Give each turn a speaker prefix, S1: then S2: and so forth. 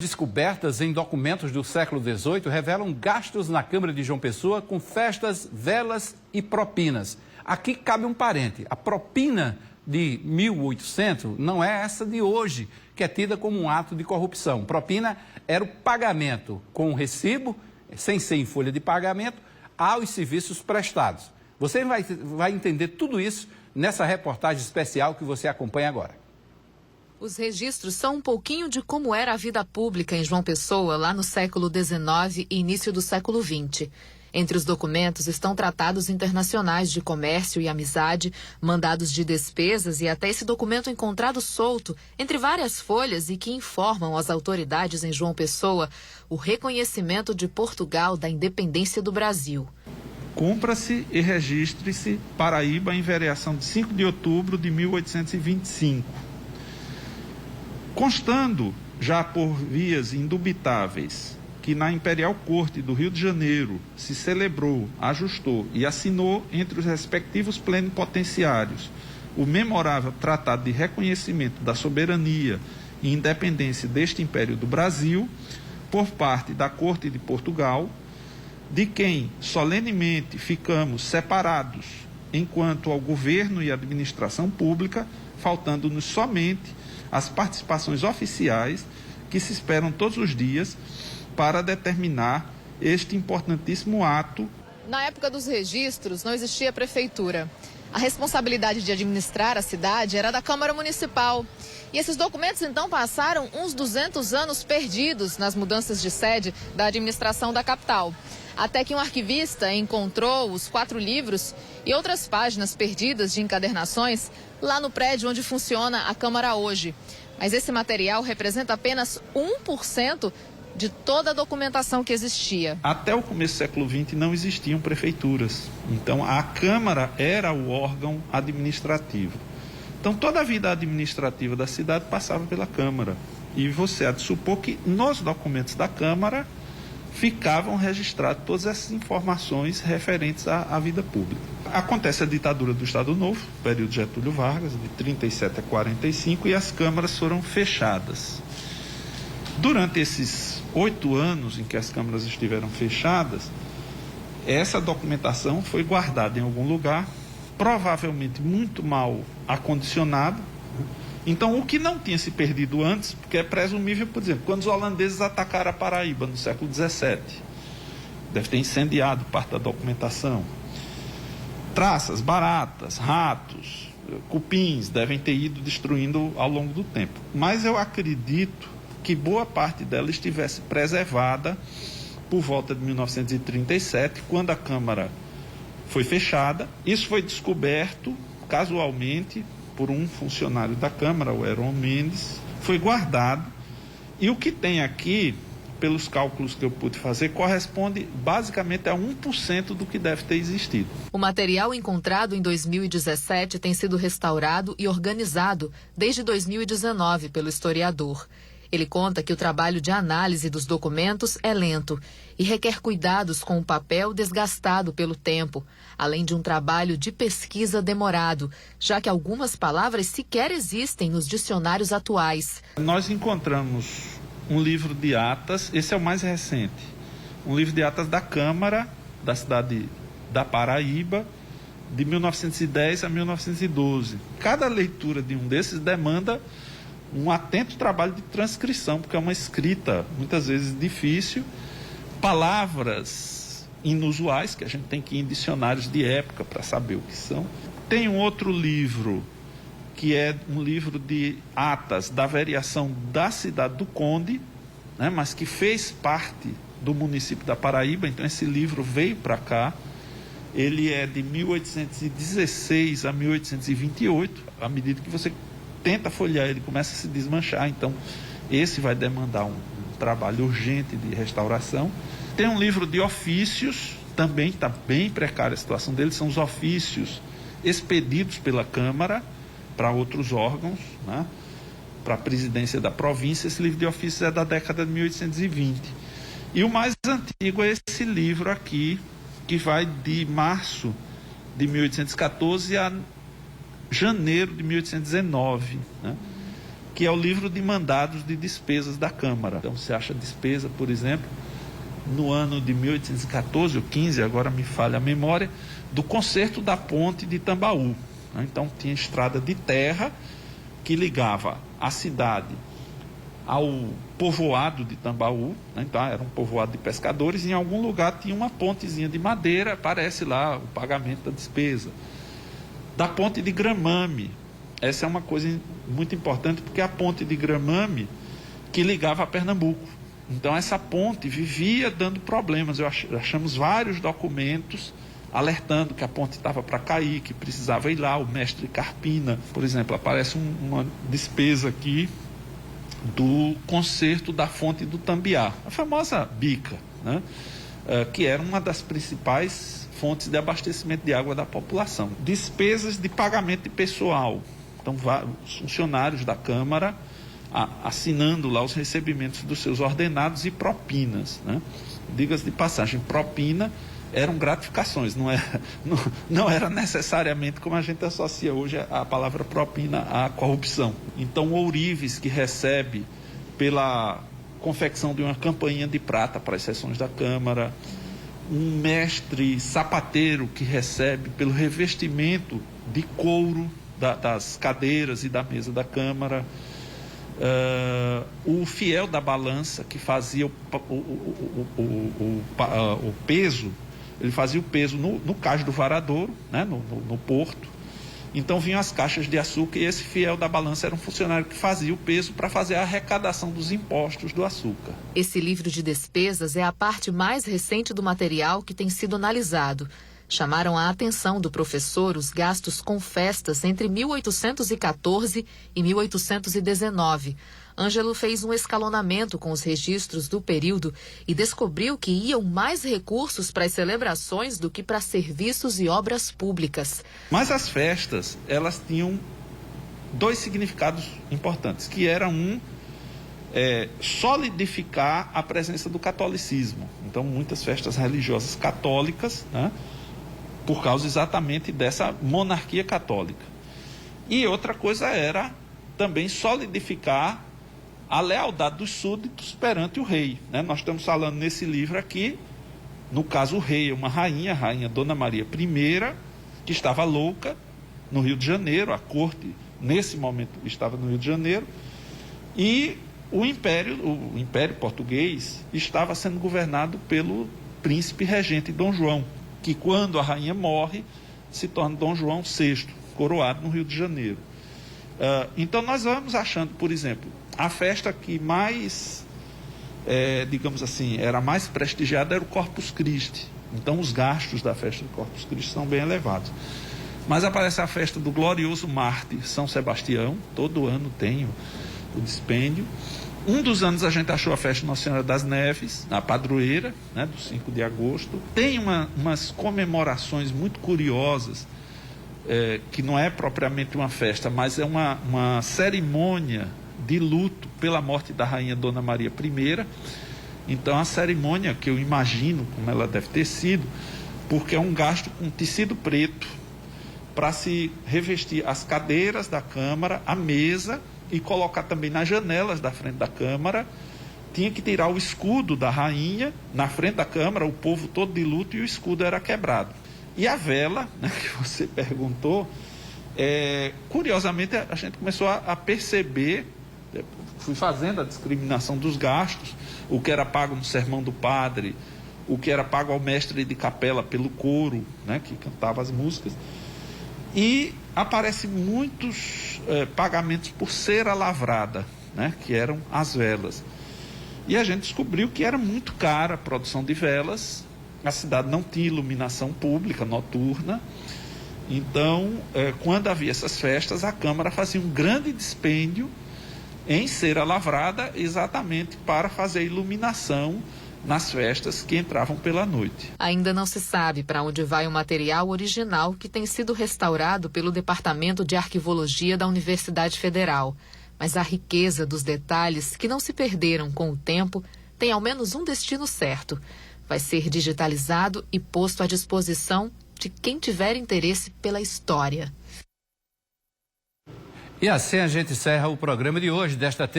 S1: Descobertas em documentos do século XVIII revelam gastos na Câmara de João Pessoa com festas, velas e propinas. Aqui cabe um parente. A propina de 1800 não é essa de hoje, que é tida como um ato de corrupção. Propina era o pagamento com recibo, sem ser em folha de pagamento, aos serviços prestados. Você vai entender tudo isso nessa reportagem especial que você acompanha agora.
S2: Os registros são um pouquinho de como era a vida pública em João Pessoa lá no século XIX e início do século XX. Entre os documentos estão tratados internacionais de comércio e amizade, mandados de despesas e até esse documento encontrado solto entre várias folhas e que informam as autoridades em João Pessoa o reconhecimento de Portugal da independência do Brasil.
S3: Cumpra-se e registre-se Paraíba em vereação de 5 de outubro de 1825. Constando já por vias indubitáveis que na Imperial Corte do Rio de Janeiro se celebrou, ajustou e assinou entre os respectivos plenipotenciários o memorável Tratado de Reconhecimento da Soberania e Independência deste Império do Brasil, por parte da Corte de Portugal, de quem solenemente ficamos separados enquanto ao governo e administração pública, faltando-nos somente as participações oficiais que se esperam todos os dias para determinar este importantíssimo ato.
S2: Na época dos registros, não existia prefeitura. A responsabilidade de administrar a cidade era da Câmara Municipal. E esses documentos, então, passaram uns 200 anos perdidos nas mudanças de sede da administração da capital. Até que um arquivista encontrou os 4 livros e outras páginas perdidas de encadernações lá no prédio onde funciona a Câmara hoje. Mas esse material representa apenas 1% de toda a documentação que existia.
S3: Até o começo do século XX não existiam prefeituras. Então a Câmara era o órgão administrativo. Então toda a vida administrativa da cidade passava pela Câmara. E você há de supor que nos documentos da Câmara ficavam registradas todas essas informações referentes à vida pública. Acontece a ditadura do Estado Novo, período Getúlio Vargas, de 37 a 45, e as câmaras foram fechadas. Durante esses 8 anos em que as câmaras estiveram fechadas, essa documentação foi guardada em algum lugar, provavelmente muito mal acondicionada. Então, o que não tinha se perdido antes, porque é presumível, por exemplo, quando os holandeses atacaram a Paraíba no século XVII, deve ter incendiado parte da documentação. Traças, baratas, ratos, cupins devem ter ido destruindo ao longo do tempo. Mas eu acredito que boa parte dela estivesse preservada por volta de 1937, quando a Câmara foi fechada. Isso foi descoberto casualmente por um funcionário da Câmara, o Heron Mendes, foi guardado, e o que tem aqui, pelos cálculos que eu pude fazer, corresponde basicamente a 1% do que deve ter existido.
S2: O material encontrado em 2017 tem sido restaurado e organizado desde 2019 pelo historiador. Ele conta que o trabalho de análise dos documentos é lento e requer cuidados com o papel desgastado pelo tempo, além de um trabalho de pesquisa demorado, já que algumas palavras sequer existem nos dicionários atuais.
S3: Nós encontramos um livro de atas, esse é o mais recente, um livro de atas da Câmara da cidade da Paraíba, de 1910 a 1912. Cada leitura de um desses demanda um atento trabalho de transcrição, porque é uma escrita muitas vezes difícil, palavras inusuais que a gente tem que ir em dicionários de época para saber o que são. Tem um outro livro que é um livro de atas da vereação da cidade do Conde, né, mas que fez parte do município da Paraíba, então esse livro veio para cá. Ele é de 1816 a 1828, à medida que você tenta folhear, ele começa a se desmanchar, então esse vai demandar um trabalho urgente de restauração. Tem um livro de ofícios, também está bem precária a situação dele, são os ofícios expedidos pela Câmara para outros órgãos, né, para a presidência da província. Esse livro de ofícios é da década de 1820. E o mais antigo é esse livro aqui, que vai de março de 1814 a janeiro de 1819, né? que é o livro de mandados de despesas da Câmara. Então você acha despesa, por exemplo, no ano de 1814 ou 15, agora me falha a memória, do conserto da ponte de Tambaú. Então tinha estrada de terra que ligava a cidade ao povoado de Tambaú, então era um povoado de pescadores, e em algum lugar tinha uma pontezinha de madeira, aparece lá o pagamento da despesa. Da ponte de Gramame, essa é uma coisa muito importante, porque é a ponte de Gramame que ligava a Pernambuco. Então essa ponte vivia dando problemas. Achamos vários documentos alertando que a ponte estava para cair, que precisava ir lá. O mestre Carpina, por exemplo, aparece uma despesa aqui do conserto da fonte do Tambiá, a famosa bica, né? Que era uma das principais fontes de abastecimento de água da população. Despesas de pagamento de pessoal. Então, os funcionários da Câmara assinando lá os recebimentos dos seus ordenados e propinas, né? Diga-se de passagem, propina eram gratificações, não era necessariamente como a gente associa hoje a palavra propina à corrupção. Então, o ourives que recebe pela confecção de uma campainha de prata para as sessões da Câmara, um mestre sapateiro que recebe pelo revestimento de couro das cadeiras e da mesa da Câmara, o fiel da balança que fazia o peso, ele fazia o peso no cais do Varadouro, né, no porto. Então vinham as caixas de açúcar e esse fiel da balança era um funcionário que fazia o peso para fazer a arrecadação dos impostos do açúcar.
S2: Esse livro de despesas é a parte mais recente do material que tem sido analisado. Chamaram a atenção do professor os gastos com festas entre 1814 e 1819. Ângelo fez um escalonamento com os registros do período e descobriu que iam mais recursos para as celebrações do que para serviços e obras públicas.
S3: Mas as festas, elas tinham dois significados importantes, que era solidificar a presença do catolicismo. Então, muitas festas religiosas católicas, né, por causa exatamente dessa monarquia católica. E outra coisa era também solidificar a lealdade dos súditos perante o rei, né? Nós estamos falando nesse livro aqui, no caso o rei é uma rainha, a rainha Dona Maria I, que estava louca no Rio de Janeiro, a corte nesse momento estava no Rio de Janeiro, e o Império Português estava sendo governado pelo príncipe regente Dom João, que quando a rainha morre, se torna Dom João VI, coroado no Rio de Janeiro. Então nós vamos achando, por exemplo, a festa que mais, digamos assim, era mais prestigiada era o Corpus Christi. Então os gastos da festa do Corpus Christi são bem elevados. Mas aparece a festa do glorioso Mártir São Sebastião, todo ano tem o dispêndio. Um dos anos a gente achou a festa Nossa Senhora das Neves, na padroeira, né, do 5 de agosto. Tem umas comemorações muito curiosas, que não é propriamente uma festa, mas é uma cerimônia de luto pela morte da rainha Dona Maria I. Então a cerimônia, que eu imagino como ela deve ter sido, porque é um gasto com tecido preto para se revestir as cadeiras da Câmara, a mesa, e colocar também nas janelas da frente da Câmara. Tinha que tirar o escudo da rainha na frente da Câmara, o povo todo de luto, e o escudo era quebrado. E a vela, né, que você perguntou, curiosamente a gente começou a perceber, fui fazendo a discriminação dos gastos, o que era pago no sermão do padre, o que era pago ao mestre de capela pelo coro, né, que cantava as músicas, e aparecem muitos pagamentos por cera lavrada, né, que eram as velas. E a gente descobriu que era muito cara a produção de velas, a cidade não tinha iluminação pública noturna, então, quando havia essas festas, a Câmara fazia um grande dispêndio em cera lavrada, exatamente para fazer iluminação nas festas que entravam pela noite.
S2: Ainda não se sabe para onde vai o material original que tem sido restaurado pelo Departamento de Arquivologia da Universidade Federal. Mas a riqueza dos detalhes que não se perderam com o tempo tem ao menos um destino certo. Vai ser digitalizado e posto à disposição de quem tiver interesse pela história.
S1: E assim a gente encerra o programa de hoje, desta terça.